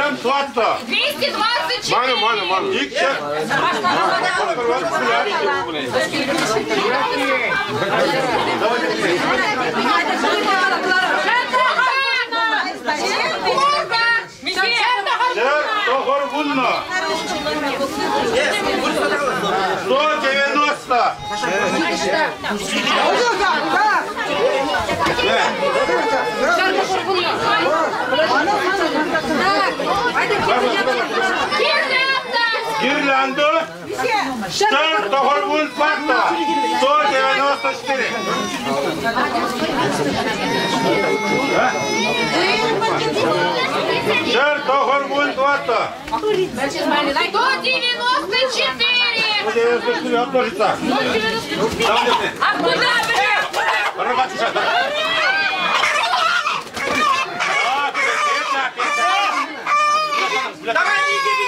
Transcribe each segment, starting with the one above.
Шерширем Туатто. 224. Мана. Икчер. Шер Тохорбунно. 190. Гирлянда. Шер Тохорбун Туатто. 194. Шер Тохорбун Туатто. 194. 194 относится. А куда, Давай, иди.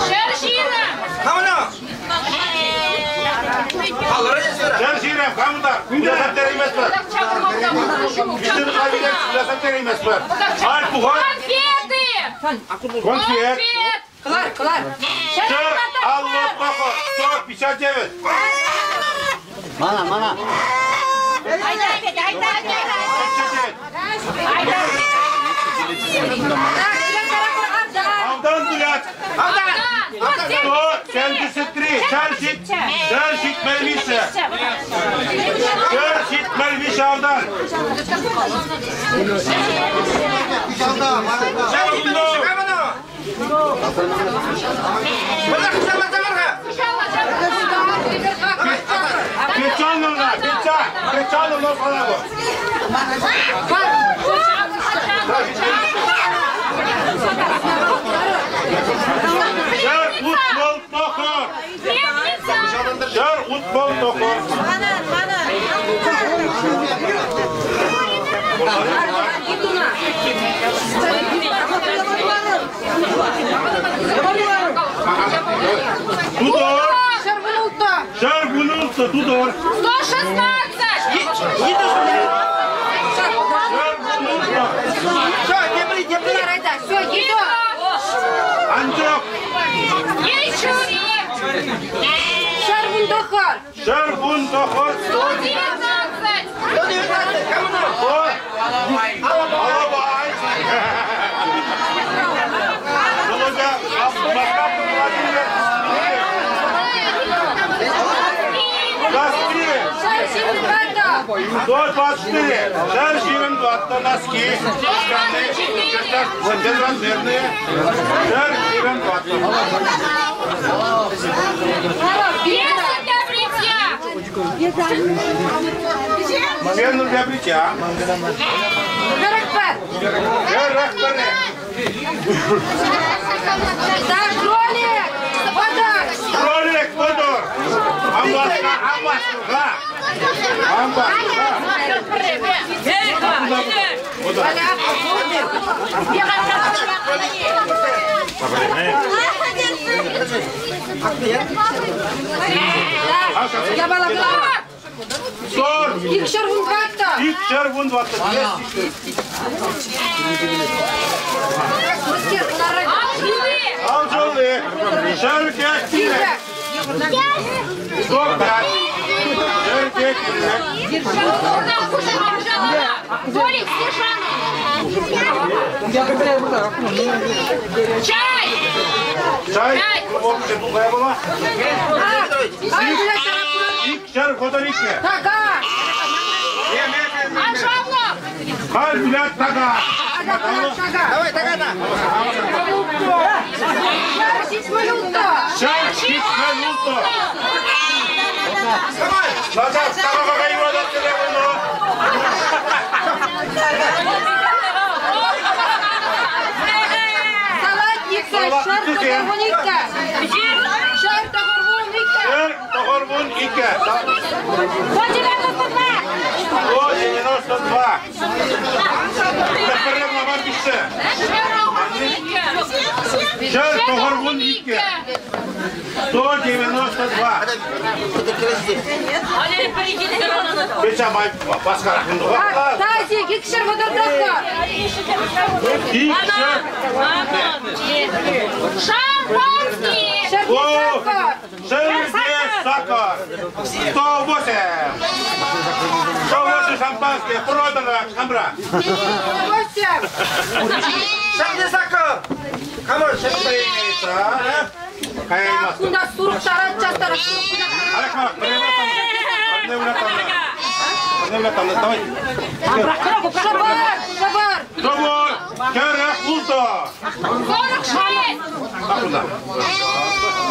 Шершина. Şerşirem, kamuda. Bilasam tereyimez var. Bizim kabiler bilasam tereyimez var. Alp buhar. Конфеты. Konfiyet. Kılar. Şer, Allah bako. Soğuk bir çay ceviz. Mana. Avdan dulat. Kendisi Şerşit Melvişe. Şerşit Melviş avdan. Geçanlı'na falan bu. Şer futbol tokor. Şer futbol tokor. Tudor. Şer bulunsa Tudor. 116. Ancak. Şerbun Tohor. 119. Alabay. Olacak. Asmakta Vladimir. Носки. 124. Шерширем 20 носки. Безразмерные. Шерширем 20. Пенсия для бритья. Пену для бритья. Рахпер. Кролик, подор. Амбаска. Сор. Икшервун 20. Алжолы. Шеркет. 105. Шеркет. Волик, Чай. Какая была? Икшер Фодорике. Халь, блядь, тага. Давай, тага. Шершит минуто. Назад, второго его до телефона. Салатница, шар-тохорбуника. Шер Тохорбун Ике. 192. Теперь на варбище. Шер Тогоргун 2. 192. Бечамай басқа рахымды ғой. Тазик, икшер водордаққа. Икшер. Шампанский. Шерге сахар. 108. 108 шампанское продано. Хамра. 8. Шерге сахар. Камон, шерге. Кайма. Кунда сурук тарат жастар. Аракма. Давай. Шабар. Собор. Керек улто. 46.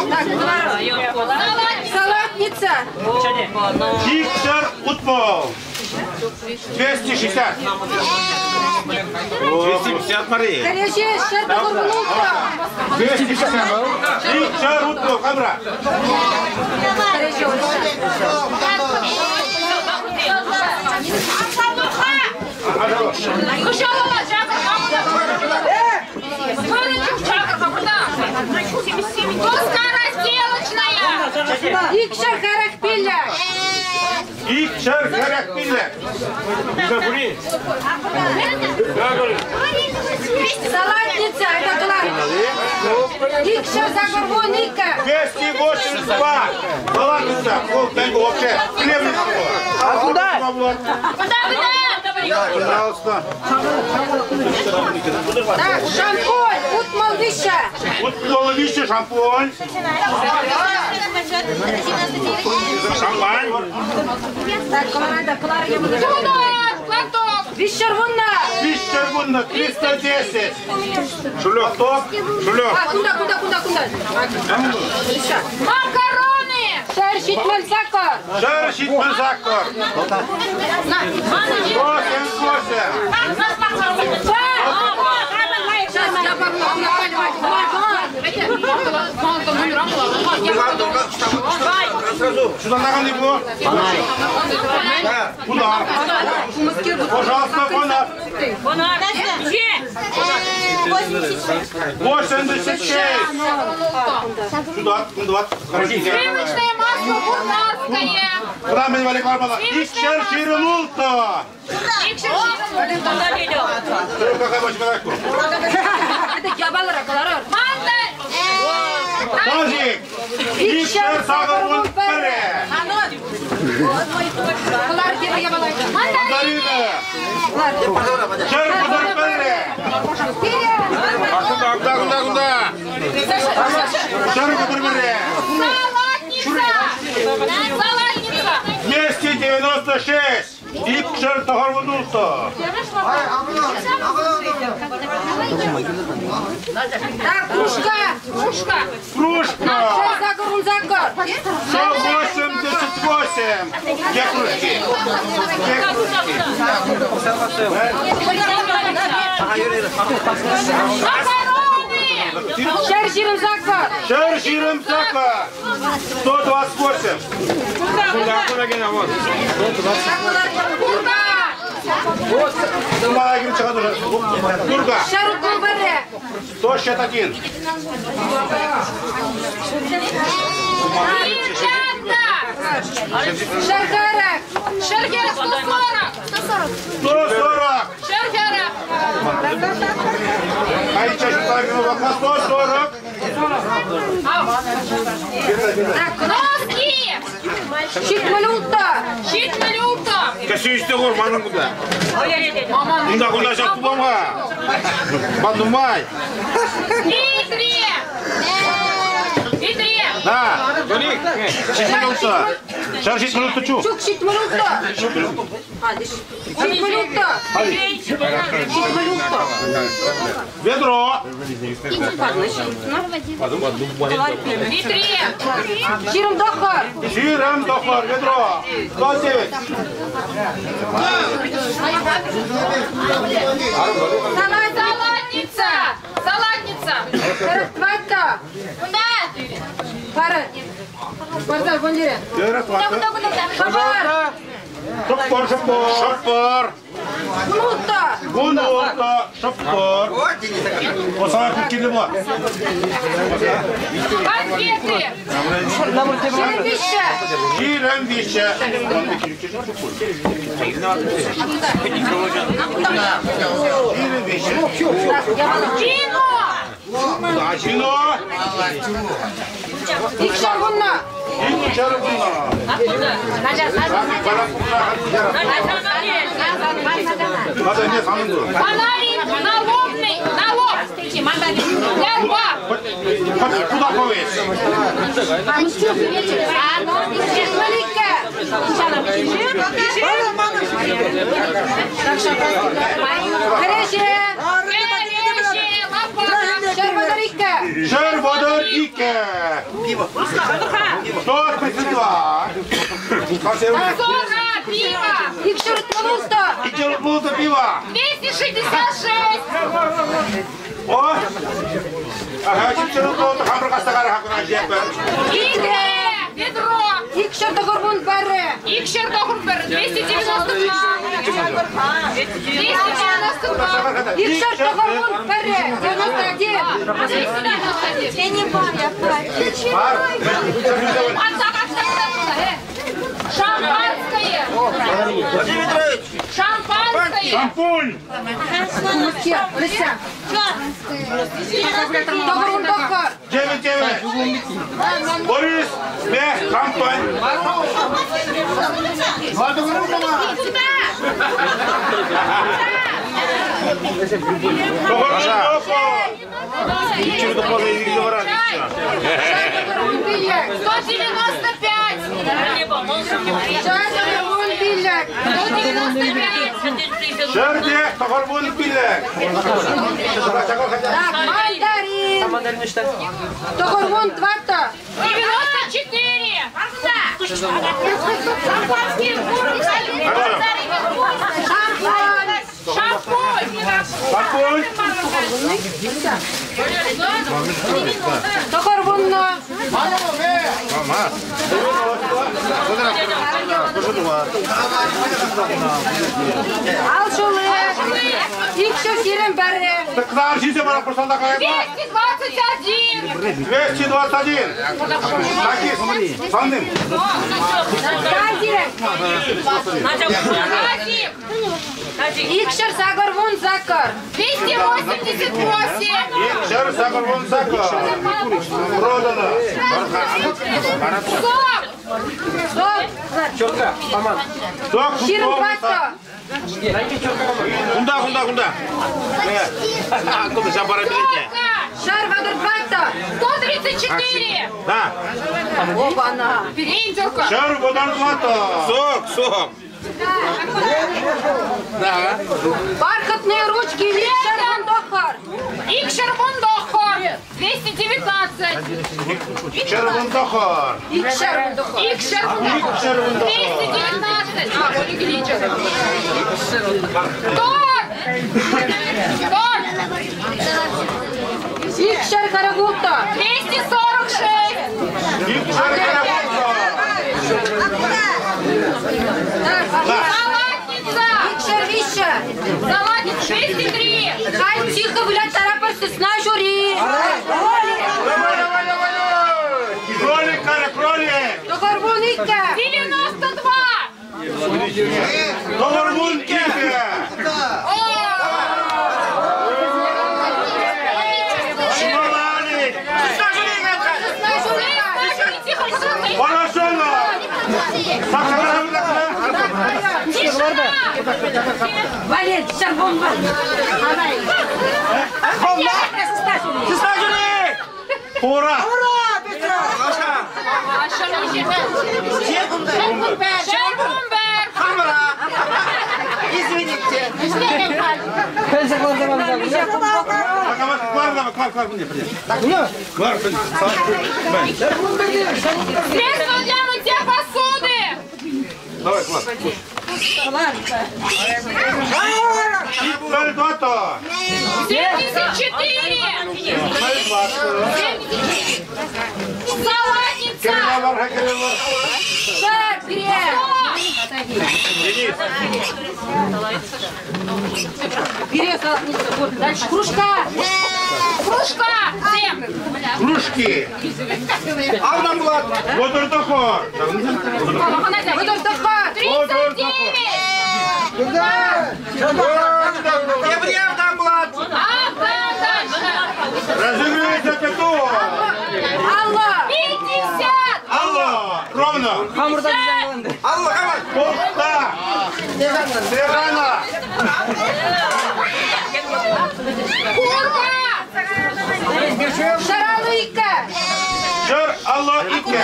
Так куда? Салатница. Икшер утбол. 260. 250 Мария. Короче, шер Тогоргунука. 250. Икшер утбол. Хамра. Икшер харакпиля. Икшер харакпилек. Салатница, это класс. Икшер Загоргуника. 282. Салатница. Полтенго вообще. Хлебный набор. А куда? Пожалуйста. Так, шампунь, утмал вища. Утбол вище шампунь. Шампань. Так, Колорадо, я буду. Вищер вунна. Вище вунна. 310. Шулек. Шулек. А, куда? Вища. Макароны. Шер шитмел сахар. Шер шитмен сахар. 178. Сюда ногами было? Куда? Пожалуйста, Бонар. 86. Сюда, 20. Сливочное масло бурнарское. Куда мы вали кармана? Икшер ширмулто. Какая больше человеку? Это ябалара, колорар. Тазик. Икшер сагырмун пере. Колор тебе ябалара. Мандарина. Шер будар пере. Куда? Шер будар пере. Салатница. 296. Икшер Тогоргунука. Так, кружка. Кружка. Шер Загоргун закар. 188. Где кружки? Шер ширим закар. Шер ширим сахар. 128. Курга. Шер утмал баре. 161. Шергерек. Шер харак. 140. Шергерек. А и чаще правильно 140. Так, Носки. шитмелюта. Кашиште горманын куда? Мында куда жаптı бама? Бандумай. Витре. Да. Шитмелюта. Шер шитмелюта чу. Чук шитмелюта. Hadi. Шитмелюта. Шитмелюта. Ведро. Витре. Ширим дахар. Ширим дохар. Ведро. 109. Салатница. Хватка. Пара. Пардон, бондире. Шопор. Гнута. Гунута, шапкор. Вот, Дениса. Вот самое кукилево. Конфеты. Черемище. Черемище. Кино. Кино. Икшаргунна. Надо не самым дуром. Фонарик. Налобный. Налоб. Для лба. Куда повесить? Чесмеликка. Хреше. Шербадарикка. Шербадар Ике. 132. Сора. Пиво. Икшартмалуста. И черпнуто пиво. 266. О! Ага, черпнуто хамбургастагар хакуна жепер. Игре. Ведро. Икшартагорбун барре. Икшер Дохрубер. 292. 292. Икшартагорбун барре. 91. 291. Я не помню. Шампанское. Владимир Петрович. Шампанское. Шампунь. Дохорун дохор. 9-9. Борис. Бе. Шампунь. Ничего такого не говорят. 195. Шербадаргун билек. 195. Шерде. Тахарбун билек. Мандарин. Дохорбун двата. 94. Шампунь. Шампунь. Дохорбунна. Алшулы. Икшар сирен барре. Кнар жизе бара курсанда кайда? 221. 221. Таких. Сандым. Газирен. Азим. Икшар сагорбун закар. 288. Шер сагорбун сака. Продано. Сок. Сок. Ширин двата. Кунда. Куда шапара билете? Шербадар двата. 134. Да. Обана. Индюка. Шер водан злато. Сок. Да. Бархатные ручки. Икшар бундохор. Икшер Бундохор. 219. Шер вондохор. Икшар бундохор. Икшер Бундохор. 219. А, вот и Гринчев. Торт. Икшар карагута. 246. Шер Салатница. Икшар вища. Салатница 203. Хай тихо, блядь, тарапайся, сна жюри. Кролик. Дохорбун икка. 92. Тахарбун Ике. Шималани. Сна жюри. Тихо, тихо. Порошено. Тишина. Валет, шарбомба. Ура. Шербумбер. Извините. Средство для мытья посуды. Давай, Клар. 74. Салатница. Kerala var, ha Kerala var. Шаг, вперед. Денис. Вперед, вот, дальше. Кружка. Кружка. Всем. Кружки. Aldan Bulat. Motor tokor. Выдох вдоха. 39. Tebrikler Bulat. Дальше. Разыгрывается пяток. Алла. 50. Алло. Ровно. Allah kapat. Полта. Serrana. Курка. Шаралыйка. Жар Алло Ике.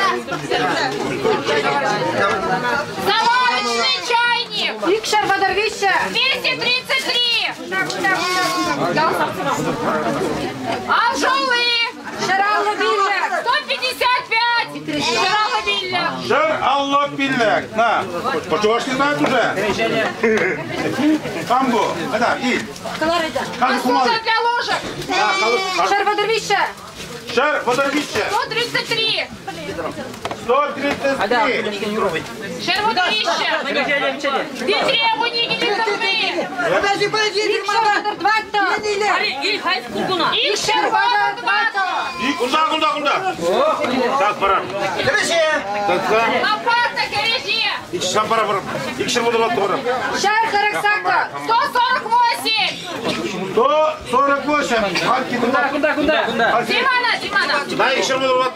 Заварочный чайник. Икшар Бадарвища. 233. Анжелы. Шаралла Билля. 155. Шарала Билля. Жар Алло Пиллек. На. Почувашки знают уже? Камбо. Это, и. Посуда для ложек. Шар Бадарвища. Жар Водовище. 133. 133. Шерводовище. Две требования не нужны. Икшар Бадарватта. Их Шерводоватта. И кунда. Так, пора. Tebrikler. Лопата Корреже. İki şan para var. İki şan motor var. Шар Хараксака. 148. 148. Кунда. Зимана. Да, iki şan motor var.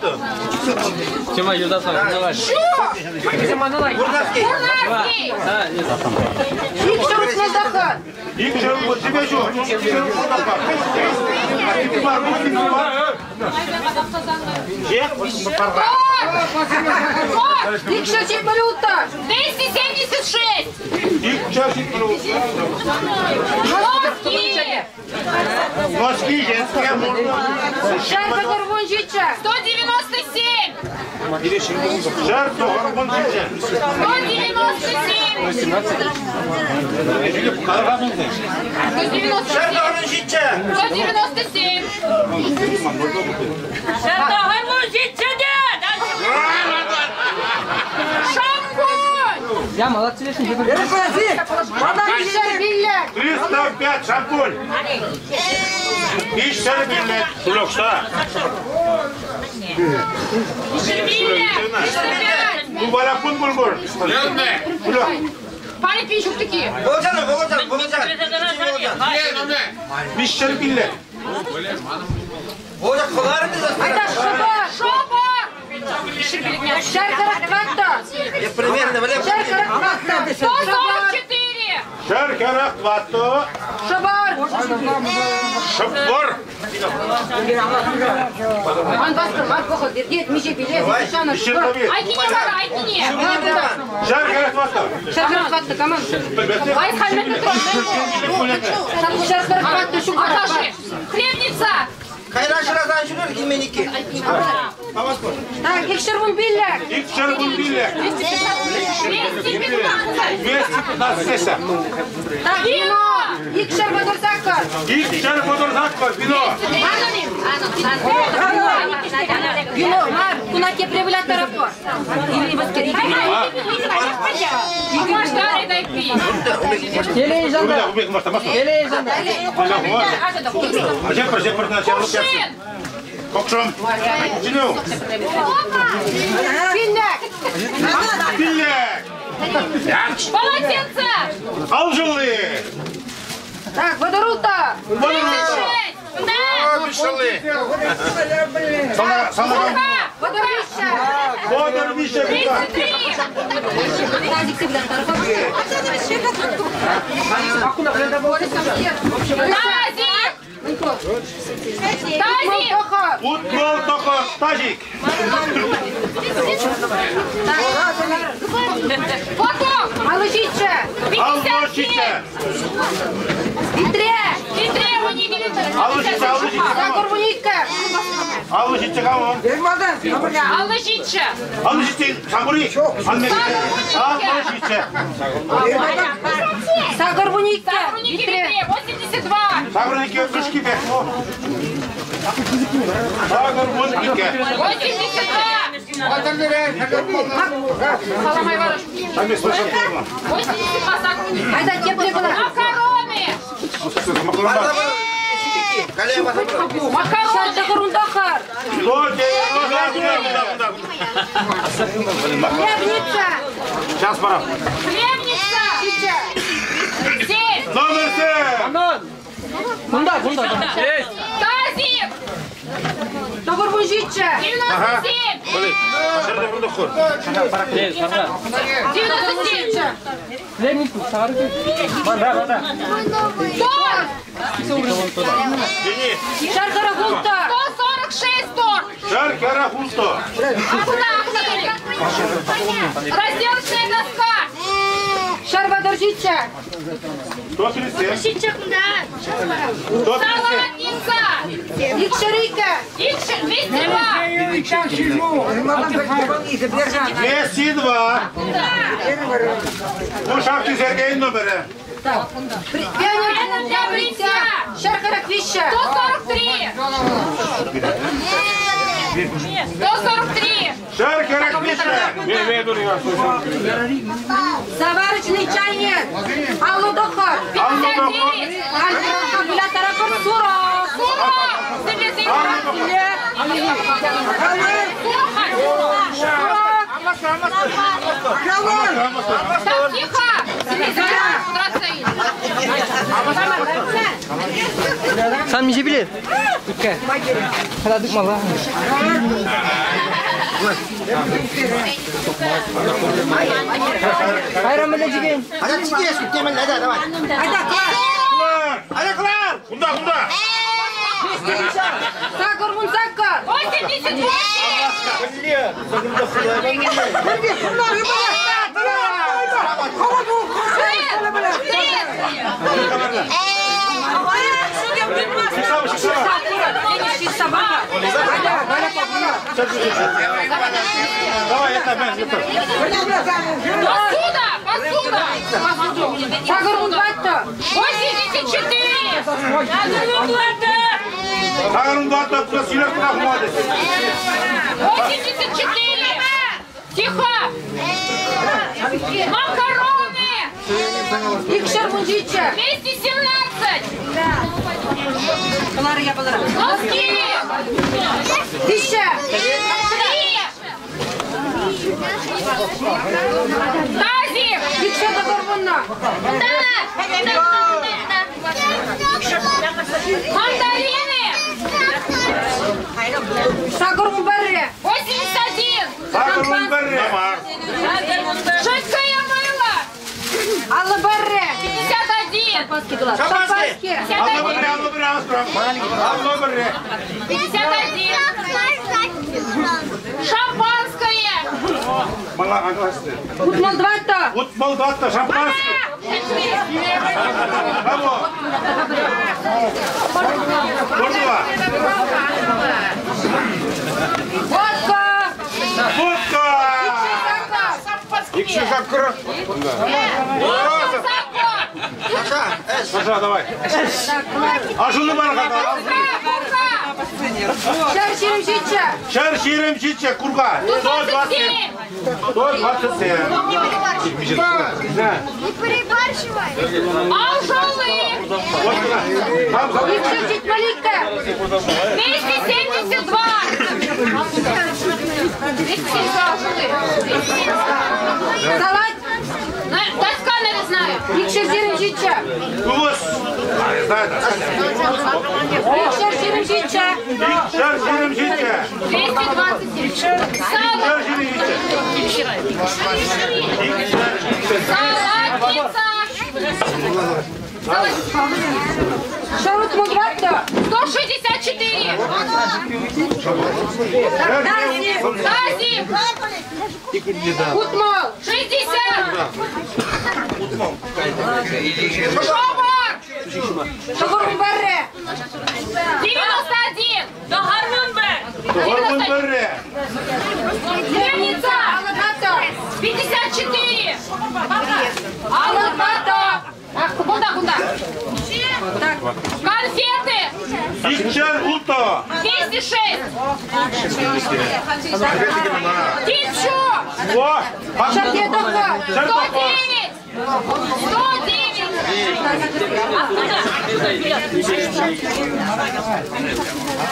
Burgaski. Бурнарский. Икшар Усназаха. İki şan motor. Тебе что? İki şan motor var. Икшар Чембалюта. 276. İki şan motor. Носки. Носки женские можно. Шар Бадарвунжича. 197. Жар Тохарбон Жиче. 197. Şerdoğan'ın şitçe. 197. Шампунь. Икшар Билля. 305 шампунь. İş seni bilmek. Suloksa. Шербиля. 305. Bu balapun bulgur. Sulok. Память пищук такие. Olacak. Bir seni bilmek. Olacak kolarım da. Это Шаба. Шоба. Шар Харакватта. Примерно, Шар Харакватта. 144. Şerkerak vatı. Шабар. Şıpvır. Он баскан, поход, дед, мижи, билет, Шана, İşirde bir. Айкине бар, айкине. Şerkerak vatı. Шар Харакватта, команда. Айс халметті тұрады. Шар Харакватта, шу Аташи. Хлебница. Kaynaşırazdan şunur ilmeniki. Так, Икшар Билля. İlk şerbun bilmek. 215. 215 sese. Так, вино. Икшар Бадарсака. İlk şerbun zakko. Bino. Вино, Мар, куда тебе прибылять тарапор? Или воскери. Машкари дай пи. Ubek mastamaz. Acep начало. Кувшин. Kokşum. Cino. Билляк. Bilek. Полотенце. Alcılı. Так, Водорута. 36. Да. Alcılı. Sana Курка. Водовища. Bodor bir şey bu. 33. Тазик всегда тарапор. Тазик. Тазик. Futbol toku. Tajik. Платок. Алышича. Algoşite. 57. Витре. Требования не Alışıcı. Загорбунитка. Alışıcı kavun. Аллажича. Alışıcı. Samburi. Alışıcı. Загорбунитка. Требования 82. Sabrınki öpüş gibi. Сагыр 12. 82. Саламай барыш. Амес машинкаларына. 82 сагыр. Айда тепле была. Макароны. Макарондар. Калия басып. Макароны. Шарда курундахар. Хлебница. Сейчас пора. Хлебница. 7. Номер 7. Тазик. Тогурбунжича. 97. Блин, шерде burada kur. 97. Денис. Шаркара гулта. 146 торт. Шаркара хусто. Разделочная доска. Шарбадоржича. 137. 137. Салатница. Икшарика. 202. 202. Bu şarkı Sergey'in numara. Пионер для бритья. Шаркара квища. 143. 143. Şarkara kmışa. Заварочный чайник. Алудохар. 59. Калькулятора сура. Сура. Так, тихо. Sen mi bile? Oke. Kada dik malah. Hayran mı diyeceğim? Hadi çıkıyoruz. Temel hadi давай. Айда, клар. Hadi klar. Bunda. Сакар вон сакар. 88. Давай, это ben. Посуда. Сакар вон батта. 84. Сağırın da atlatma silah bırakmadı. 84. Тихо. Макароны. Икшар вунжича. 217. Клар я была. Носки. 1000. 3. Тазик. Икшар догорвунна. Мандарины. Сакар вон барре. 81. Sağırın berre. Жидкое мыло. Алла барре. 51. Шапаски глаз. Шапаски. Шапаски. 51. Шампанское. Bana arkadaşlar. Утмал двата. Futbol da atla şampansın. Bravo. Kurduva. Водка. Vodka. İkişi şapkırı. Саша. Sasha, давай. А şunu bana kadar. Шар ширимшича. Şer şiirim çiçek kurga. 127. 127. Ne? Алжолы. Tam sana. Икшар читмаликта. 272. 272 алжолы. Салат. Доска, наверное, знаю. Икшар ширимшича. Kuvuz. Знаю da. Икшар ширимшича. Şer şiirim çiçek. 227. Сало. Şer şiirim çiçek. Салатница. Шар утмал двата. 164. Тазик. Утмал. 60. Шовар. Шагор вон барре. 91. Hormon berre. Хлебница. Алла двата. 54. Алла-Бата. Ах, куда? Так, Конфеты. İkişer ulto. 206. Типчу. O. Шардетовка. 109. 109.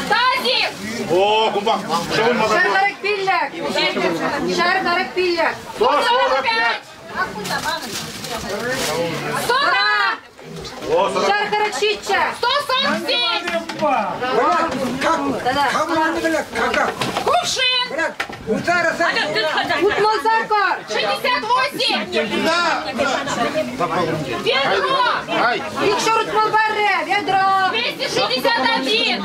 Тазик. O kumbak. Çavurmadan. Шар-40 пилляк. Шар-40 пилляк. 145. 140. O sana. Шар-40 щитча. 147. Да-да. Кувшин. Утмалзаркар. 68. Ведро. Икшар утмалбарре. Ведро. 261.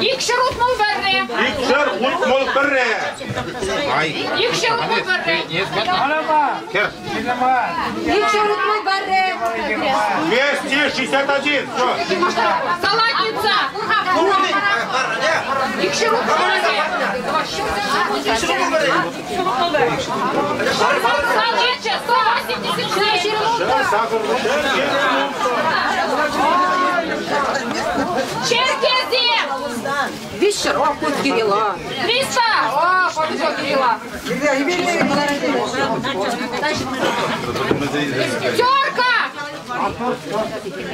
İkişer utmalı berre. İkişer ultmalı berre. İkişer utmalı berre. Икшар утмалбарре. 261. Все. Салатница. İkişer utmalı berre. Салатча. 187. Черкези. Вишер. О, путь Кирилла. 300. О, повезло Кирилла. Терка.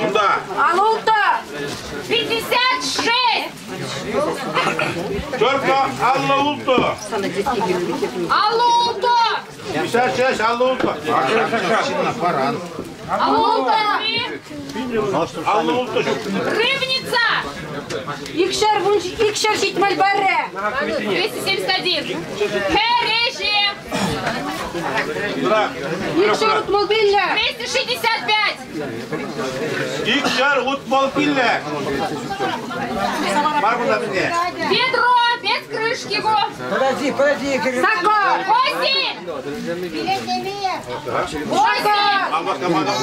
Bunda. Алулта. 56. Çorba alla ulto. Алулто. 56 alla ulto. Алулто. Alla ulto. Рыбница. Икшар щитмальбарре. 271. Хережи. Bırak. Икшар утмалбилля. 265. İkişer ultmalı pille. Var burada binde. Ведро. Без крышки его. Сакар. 8. 8. Al bakalım adam.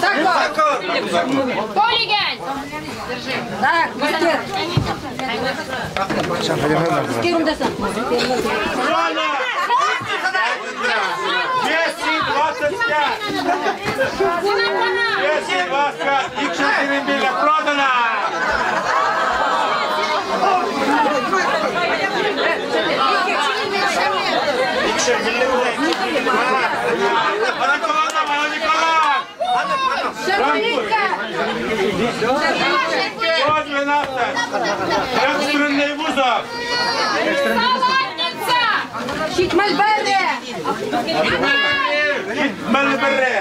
Сакар. Полигань. Так, мастер. С кем дасан? Продано. 225. 225. İkişer birim bille продано. İkişer bille bile. Bana komanda bana Nikola. Шарманитка. 112. Экстренный вузов. Салатница. Щитмальбарре. Gitmeli berre.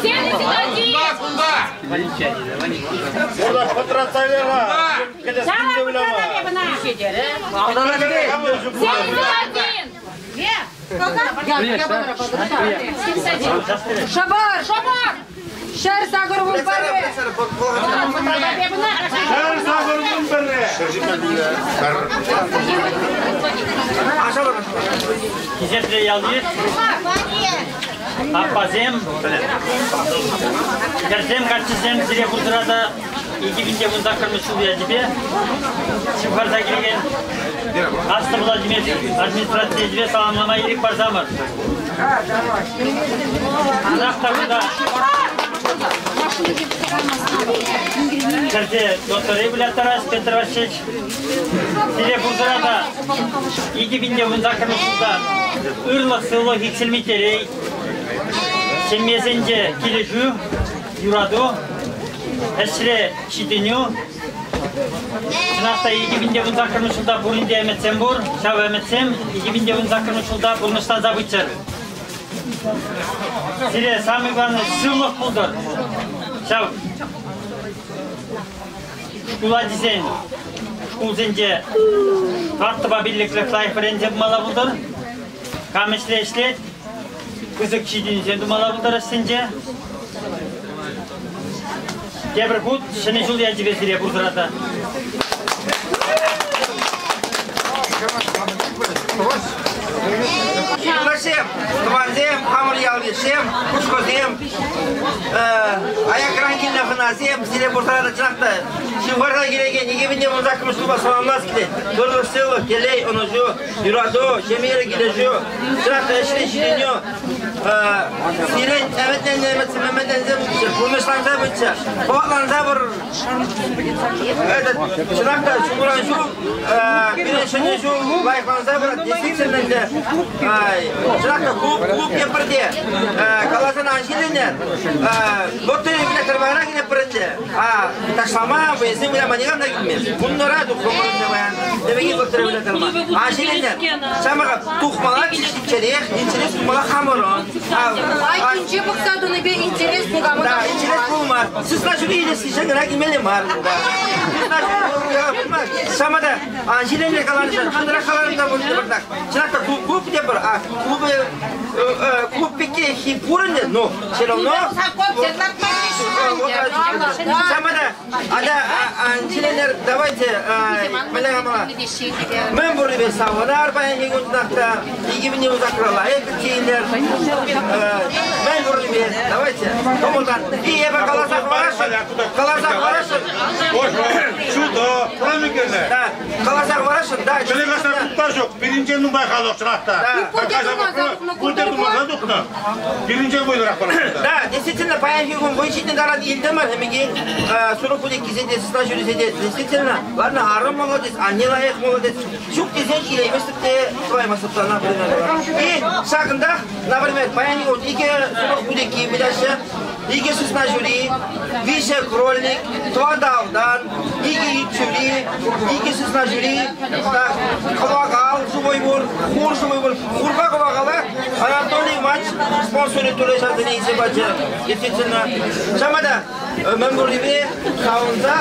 71. Burada patrasaylar var. Kedesinde bile var. 71. Шабар. Шабар. Шар сагар вумбарре. Her sabırın berre. Кизетле ялдыр, аппазем, керзем, качызем, зире бузырада, 2000 бунда кырмышыл ядибе, Симфарда келген, асты була администрация дебе саламлама ерек барзамыр. Анақта буда, керзе доктор Эбилятарас Петр Васильевич, зире бузырада, 2000 бунда кырмышылда, ырлық сылық иксілмейтерей, семьесінде кележу, юраду, әшіре шиденю, Сынақта 2000 бунда кырмышылда буринде әметсем бұр, шау әметсем, 2000 бунда кырмышылда бурныштан забытчыр. Сире, самый главный, сылық бұлдыр. Шау. Шкула дизайн. Шкул зенде тартыба бірліклік лайық біренде бұмала бұлдыр. Камешле ішлет. Күзік шиден зенді бұмала бұлдыр сенде. Кебір бұд, шыны жыл әжібе сире бұлдырады. Yıldasem, tuvansem, hamur yaldesem, kuşkozem, ayak rangin lafınasem, zile burtarada çınakta. Şimdi varda giregen, İgibinde muzakımız kuba salamaz ki. Dörlüksüllük, geley onucu, yuradu, cemiyeli gideciyor. Sırakta eşli şiriniyor. Siren, emetten nemetsin, Mehmet'ten zebutçu, kurmuşlan zebutçu. Kovaklan zebur. Evet, sırakta şunguran şu, birinşinin şu layıklan zebur. Desiksenden de, sırakta kup yapır diye. Kalasın anşilinler. Doktori bile kırmağına gidip pırınca. Taşlama, bu isim bile manigam da gitmez. Bunlara tukmalarında bayan. Demek ki doktori bile kırmağına. Anşilinler. Sama tukmalar içeriye, içeriye tukmalar hamurun. Ay tunca baksadığını bir interes bulamı. Da, içeriye bulmaz. Sısla şunu iyilesiysen gırak imeli var. Sısla şunu bulmaz. Sama da anşilinler kalanırsa, şunlara kalanırsa bunu bırdak. Çınakta kup yapır. Kup peki hipurun de, no. Şerom no. Sama da, ada anşilinler davayte, melekama. Ben buraya bir savanar, bayan yegun tunakta, İgibinde uzakrala, ektiğinler. Ben buraya bir, davayte. Tomudan, iyi yapar kalasak varasın. Kalasak varasın. Boş ver. Şurada, buna mı geldi? Kalasak varasın. Delegasyon kutlar yok. Birinci elini baykaldık çınakta. Kurtar durmazsa dokuna. Birinci el boyunca rakparım. Da, действительно, bayan yegun bu işin darat ilde var. Hem ki, sonra bu ikisi de sısla şöyle sede. Действительно, varna arım молодец, anne layık молодец. Çok güzel ileymiştik de, koymasıplar, например. И, şakında, например, bayan yegun iki sonra bu iki bir daşı, iki sısla jüri, Vişe Krolnik, Tuadav'dan, iki jüri, iki sısla jüri, Kovakal, Suboybur, Kur Suboybur, Kurba Kovakalı, Anatoly maç sponsoru Tuleşadını ise bacı. Действительно, sama da, ben burada bir savunsa,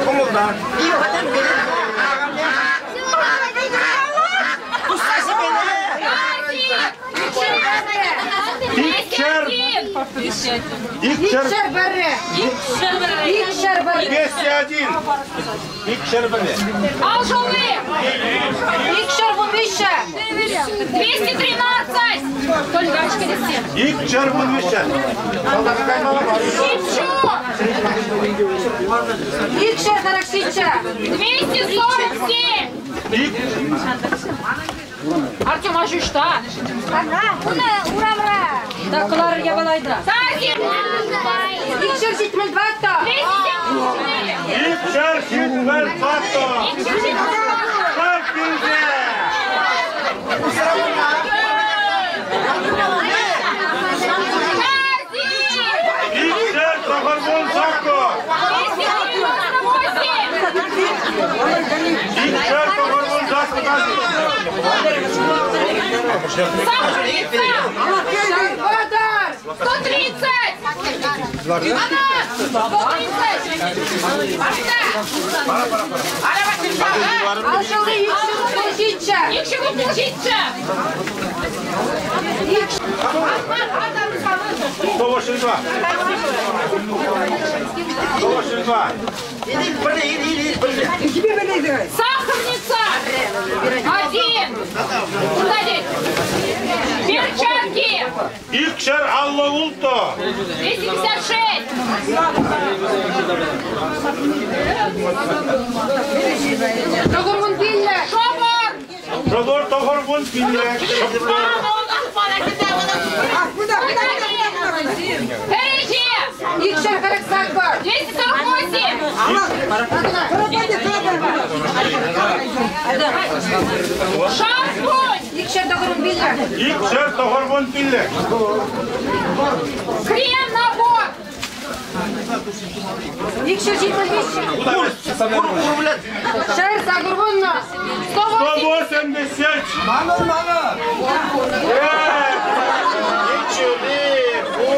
komuldan. İyi, hadi benim. Ustası beni. İkşer barre. İkşer barre. 201. İkişer beni. Al жолы! İkşer bu beşe. 213! Только очко листьев. İkişer bu işe. Шипшу! İkşer karakşiçe. 247! Артем, а что? Ура-ура. Takılar yabalaydı. Садик! İkşer şitmel dvatta. 274! İkişer şitmel fatto. Çok güzel. İkişer toharbon sakko. 298! İkişer toharbon sakko. Badar. 130! Она! 130! Alşalı İkşer bu beşiçe. Якщо ви получите! 182. 182. Сахарница! 1! Куда деть? Перчатки! İkişer Allavulto. 256! Togurgun pille. Шопор! Robor toharbon pille. Перечи! İkşer karaksak var. 248! Шампунь! İkşer togurgun pille. İkişer toharbon pille. Крем набор! İkşer şitmel beşe. Kurbulet. Şehir sagurgunla. 180. Mamır mamır. İçili. Bu.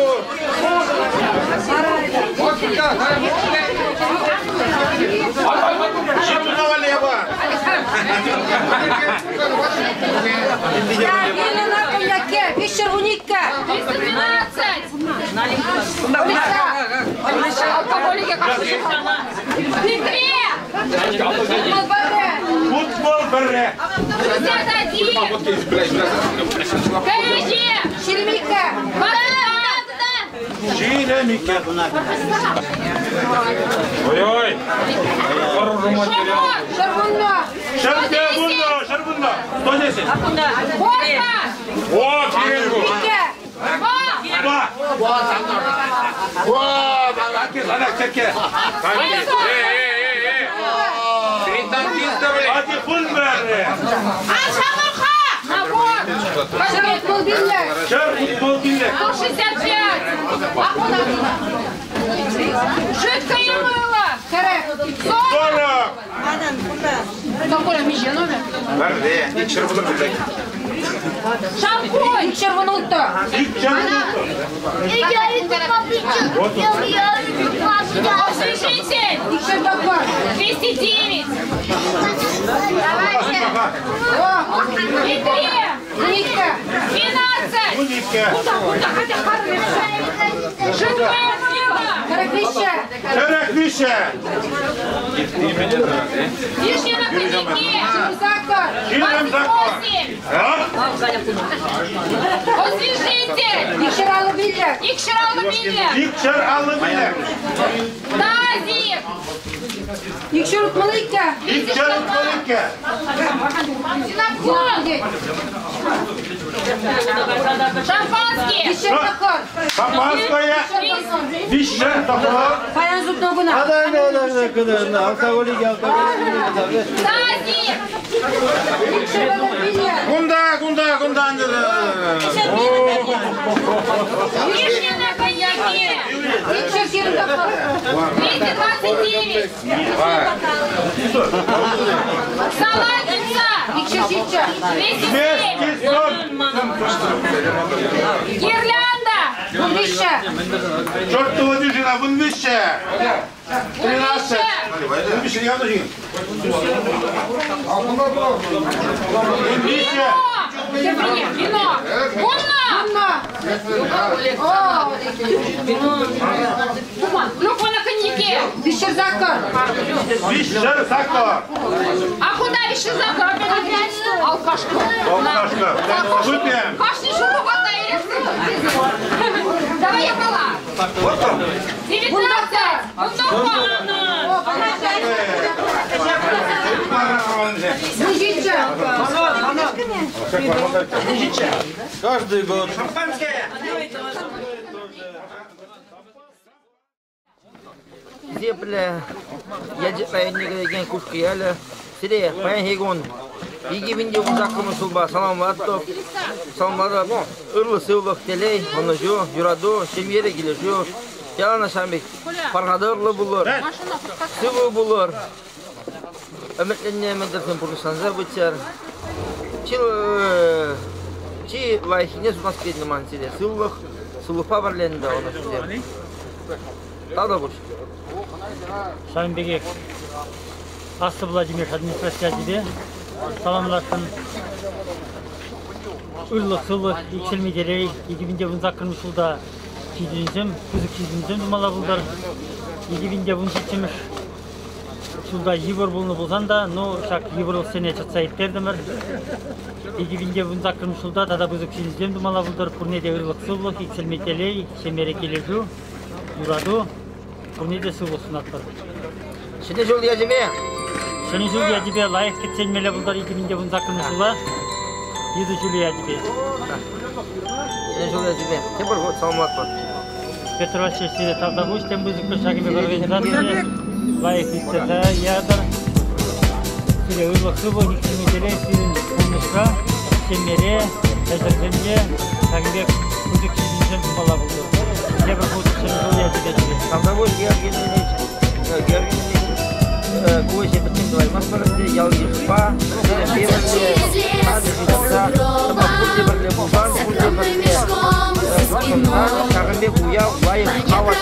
Şimdi havaliye bak. Ya gelin akın yakke. İkşer unikka. 212! Алкоголики как Петре! Futbol bere. 61! Перечи! Şilmikka. Çiğne mikke. Oy oy. Шарбунда. 110. О, перелгу. Жидкое мыло. 40. Шампунь. Червонутто. Освежитель. 209. Литре. 12. Жидкое мыло. 40 вище. Вишня на коньяке. Жиром закон. 28. Освежитель. Икширалы билет. Икшер алыбилек. Тазик. Икшер малыка. Икшер алыбилек. Шампанский. Шампанское. Вище. Паян зубного гуна. Тазик. Гунда. Вишня на коньяке. 229. Салатница. 207. Гирлянда. Чертова дюжина, вон вище. 13. Вище, я дожин. Вище. Вино. Гумно. Ну-ка на коньяке. Вишер закон. Вище, сахар. А куда еще закон? Алкашка. Выпьем. Кашни шубу хватает. Давай я брала. 19. Каждый год. Зепля, я деген кушка яля, сире, паян хегон. Иги винде узакымы сулба, саламатов, ырлы сыллық телей, оны жо, юрадо, шемере келе жо, ялана шамбек, парғадырлы бұлыр, сывы бұлыр, үмітленне мәдірсен бұрнышанзар бұтчар, чи лайхине сунас кетіне ман сире, сыллықпа барленді оны сире. Тағы бұш. Шамбек, Асы Владимир администрация тебе. Саламласын. Ырлық, сылық, икшелмеделей, егебінде бұн закырмыш жылда күйдензем, күзік күйдензем думала бұлдар. Егебінде бұн жетчеміш жылда евор бұлны болсан да, но шак еворлық сене чатса еттердімір. Егебінде бұн закырмыш жылда тада бұзық күйдензем думала бұлдар. Күрнеде ырлық, сылық, икшелмеделей, шемере кележу, юраду, күрнеде сылық сынаттыр. Шене жол я жеме? Шене жол я жебе лайық кетсен меле бұлдар егебінде бұн закырмыш жылда. 7 жыл я жебе. Шене жол я жеме? Те бір год саламат бар. Петрова шешеде тавдағуш, тем бұзықпы шағымы организация лайық істеді ядыр. Сире ұрлық сұбы, икшелмеделей, сирін ұлнышқа, шемере, әзіргенде, шағымбек күзік шешіншен тұмала бұлды. Те бір год шене жол я жебе жебе. Тавдағуш Георгиевич, Куэше потенциал мастерности, я уезжа, сире Шағымбек уяу, лайық, хават,